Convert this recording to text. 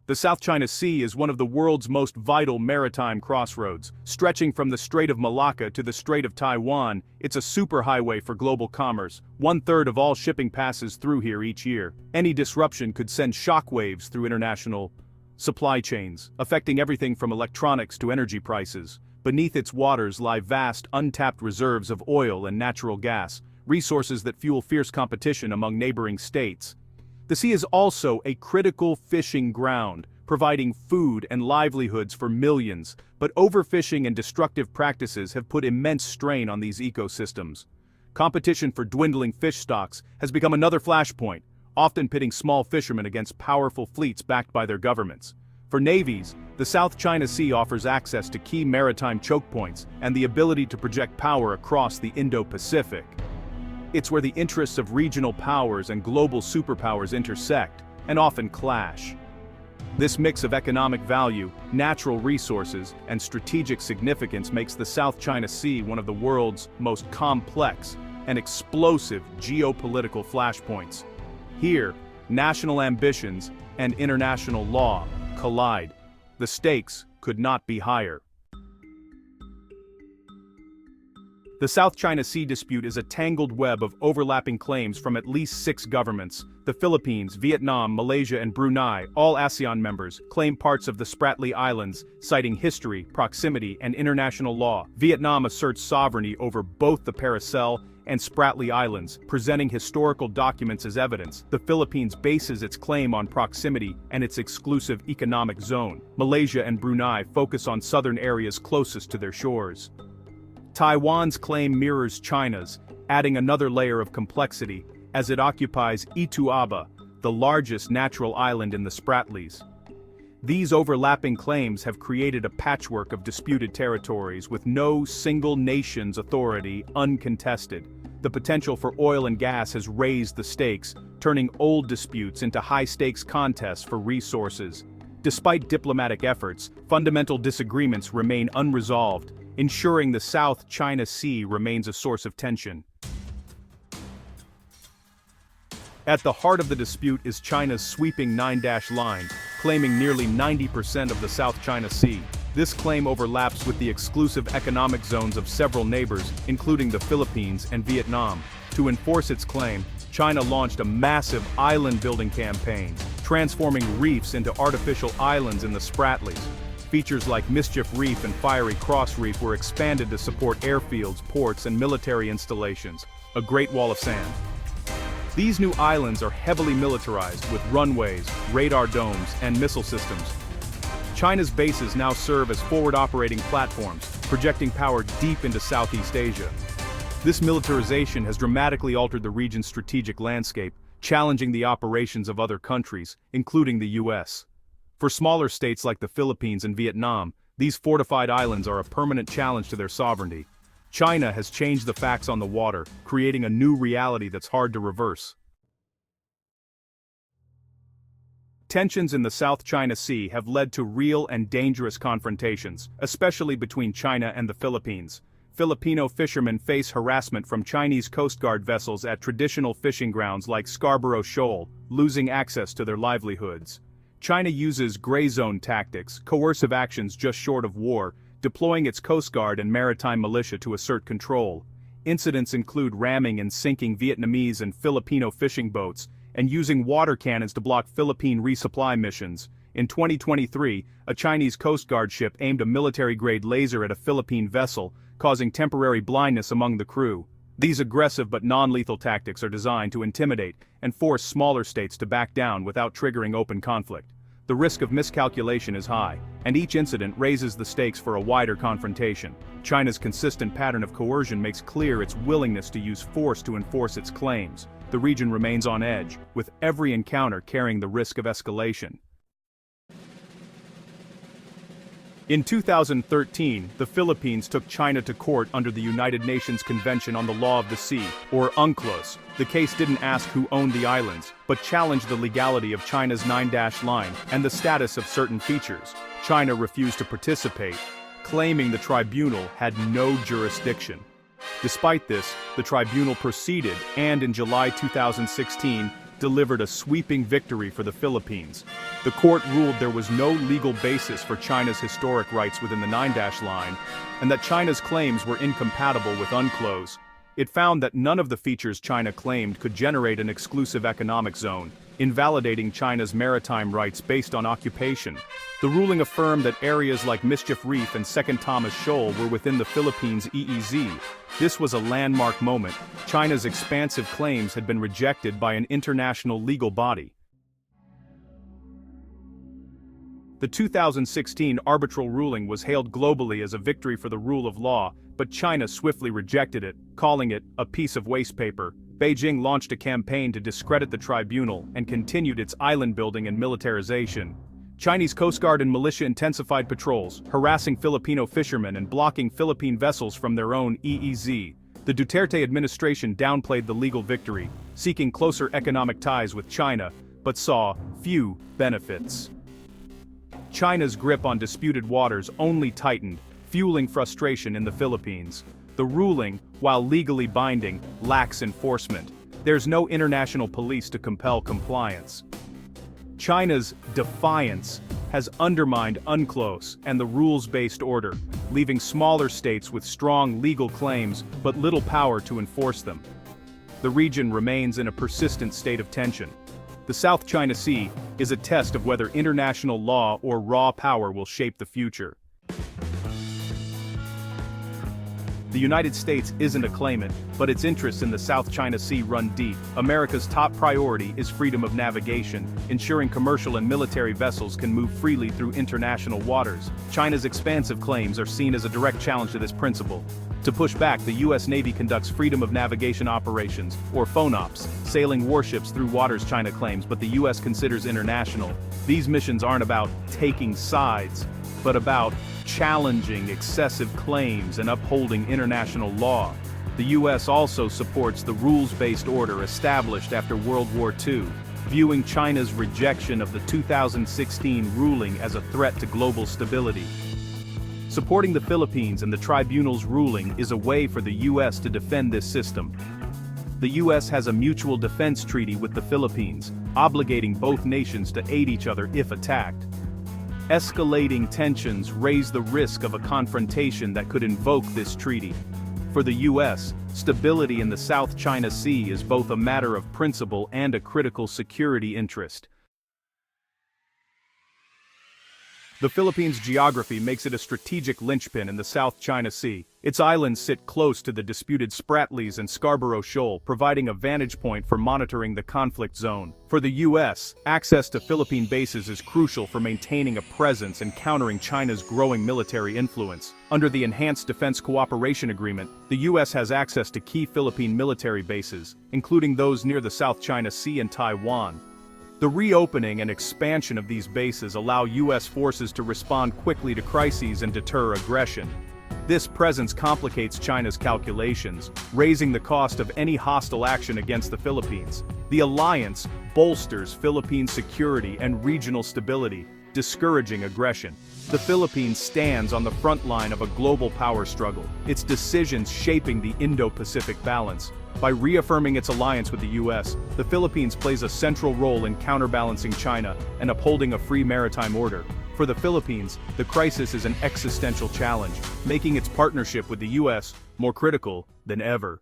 The South China Sea is one of the world's most vital maritime crossroads. Stretching from the Strait of Malacca to the Strait of Taiwan, it's a superhighway for global commerce. 1/3 of all shipping passes through here each year. Any disruption could send shockwaves through international supply chains, affecting everything from electronics to energy prices. Beneath its waters lie vast, untapped reserves of oil and natural gas, resources that fuel fierce competition among neighboring states. The sea is also a critical fishing ground, providing food and livelihoods for millions, but overfishing and destructive practices have put immense strain on these ecosystems. Competition for dwindling fish stocks has become another flashpoint, often pitting small fishermen against powerful fleets backed by their governments. For navies, the South China Sea offers access to key maritime choke points and the ability to project power across the Indo-Pacific. It's where the interests of regional powers and global superpowers intersect, and often clash. This mix of economic value, natural resources, and strategic significance makes the South China Sea one of the world's most complex and explosive geopolitical flashpoints. Here, national ambitions and international law collide. The stakes could not be higher. The South China Sea dispute is a tangled web of overlapping claims from at least 6 governments. The Philippines, Vietnam, Malaysia, and Brunei, all ASEAN members, claim parts of the Spratly Islands, citing history, proximity, and international law. Vietnam asserts sovereignty over both the Paracel and Spratly Islands, presenting historical documents as evidence. The Philippines bases its claim on proximity and its exclusive economic zone. Malaysia and Brunei focus on southern areas closest to their shores. Taiwan's claim mirrors China's, adding another layer of complexity, as it occupies Ituaba, the largest natural island in the Spratlys. These overlapping claims have created a patchwork of disputed territories with no single nation's authority uncontested. The potential for oil and gas has raised the stakes, turning old disputes into high-stakes contests for resources. Despite diplomatic efforts, fundamental disagreements remain unresolved, ensuring the South China Sea remains a source of tension. At the heart of the dispute is China's sweeping 9-dash line, claiming nearly 90% of the South China Sea. This claim overlaps with the exclusive economic zones of several neighbors, including the Philippines and Vietnam. To enforce its claim, China launched a massive island-building campaign, transforming reefs into artificial islands in the Spratlys. Features like Mischief Reef and Fiery Cross Reef were expanded to support airfields, ports, and military installations, a Great Wall of Sand. These new islands are heavily militarized with runways, radar domes, and missile systems. China's bases now serve as forward operating platforms, projecting power deep into Southeast Asia. This militarization has dramatically altered the region's strategic landscape, challenging the operations of other countries, including the U.S. For smaller states like the Philippines and Vietnam, these fortified islands are a permanent challenge to their sovereignty. China has changed the facts on the water, creating a new reality that's hard to reverse. Tensions in the South China Sea have led to real and dangerous confrontations, especially between China and the Philippines. Filipino fishermen face harassment from Chinese Coast Guard vessels at traditional fishing grounds like Scarborough Shoal, losing access to their livelihoods. China uses gray zone tactics, coercive actions just short of war, deploying its Coast Guard and maritime militia to assert control. Incidents include ramming and sinking Vietnamese and Filipino fishing boats, and using water cannons to block Philippine resupply missions. In 2023, a Chinese Coast Guard ship aimed a military-grade laser at a Philippine vessel, causing temporary blindness among the crew. These aggressive but non-lethal tactics are designed to intimidate and force smaller states to back down without triggering open conflict. The risk of miscalculation is high, and each incident raises the stakes for a wider confrontation. China's consistent pattern of coercion makes clear its willingness to use force to enforce its claims. The region remains on edge, with every encounter carrying the risk of escalation. In 2013, the Philippines took China to court under the United Nations Convention on the Law of the Sea, or UNCLOS. The case didn't ask who owned the islands, but challenged the legality of China's 9-dash line and the status of certain features. China refused to participate, claiming the tribunal had no jurisdiction. Despite this, the tribunal proceeded, and in July 2016, delivered a sweeping victory for the Philippines. The court ruled there was no legal basis for China's historic rights within the Nine-Dash Line, and that China's claims were incompatible with UNCLOS. It found that none of the features China claimed could generate an exclusive economic zone, invalidating China's maritime rights based on occupation. The ruling affirmed that areas like Mischief Reef and Second Thomas Shoal were within the Philippines' EEZ. This was a landmark moment. China's expansive claims had been rejected by an international legal body. The 2016 arbitral ruling was hailed globally as a victory for the rule of law, but China swiftly rejected it, calling it a piece of waste paper. Beijing launched a campaign to discredit the tribunal and continued its island building and militarization. Chinese Coast Guard and militia intensified patrols, harassing Filipino fishermen and blocking Philippine vessels from their own EEZ. The Duterte administration downplayed the legal victory, seeking closer economic ties with China, but saw few benefits. China's grip on disputed waters only tightened, fueling frustration in the Philippines. The ruling, while legally binding, lacks enforcement. There's no international police to compel compliance. China's defiance has undermined UNCLOS and the rules-based order, leaving smaller states with strong legal claims but little power to enforce them. The region remains in a persistent state of tension. The South China Sea is a test of whether international law or raw power will shape the future. The United States isn't a claimant, but its interests in the South China Sea run deep. America's top priority is freedom of navigation, ensuring commercial and military vessels can move freely through international waters. China's expansive claims are seen as a direct challenge to this principle. To push back, the U.S. Navy conducts freedom of navigation operations, or FONOPs, sailing warships through waters China claims but the U.S. considers international. These missions aren't about taking sides, but about challenging excessive claims and upholding international law. The U.S. also supports the rules-based order established after World War II, viewing China's rejection of the 2016 ruling as a threat to global stability. Supporting the Philippines and the tribunal's ruling is a way for the U.S. to defend this system. The U.S. has a mutual defense treaty with the Philippines, obligating both nations to aid each other if attacked. Escalating tensions raise the risk of a confrontation that could invoke this treaty. For the U.S., stability in the South China Sea is both a matter of principle and a critical security interest. The Philippines' geography makes it a strategic linchpin in the South China Sea. Its islands sit close to the disputed Spratlys and Scarborough Shoal, providing a vantage point for monitoring the conflict zone. For the U.S., access to Philippine bases is crucial for maintaining a presence and countering China's growing military influence. Under the Enhanced Defense Cooperation Agreement, the U.S. has access to key Philippine military bases, including those near the South China Sea and Taiwan. The reopening and expansion of these bases allow U.S. forces to respond quickly to crises and deter aggression. This presence complicates China's calculations, raising the cost of any hostile action against the Philippines. The alliance bolsters Philippine security and regional stability, discouraging aggression. The Philippines stands on the front line of a global power struggle, its decisions shaping the Indo-Pacific balance. By reaffirming its alliance with the U.S., the Philippines plays a central role in counterbalancing China and upholding a free maritime order. For the Philippines, the crisis is an existential challenge, making its partnership with the U.S. more critical than ever.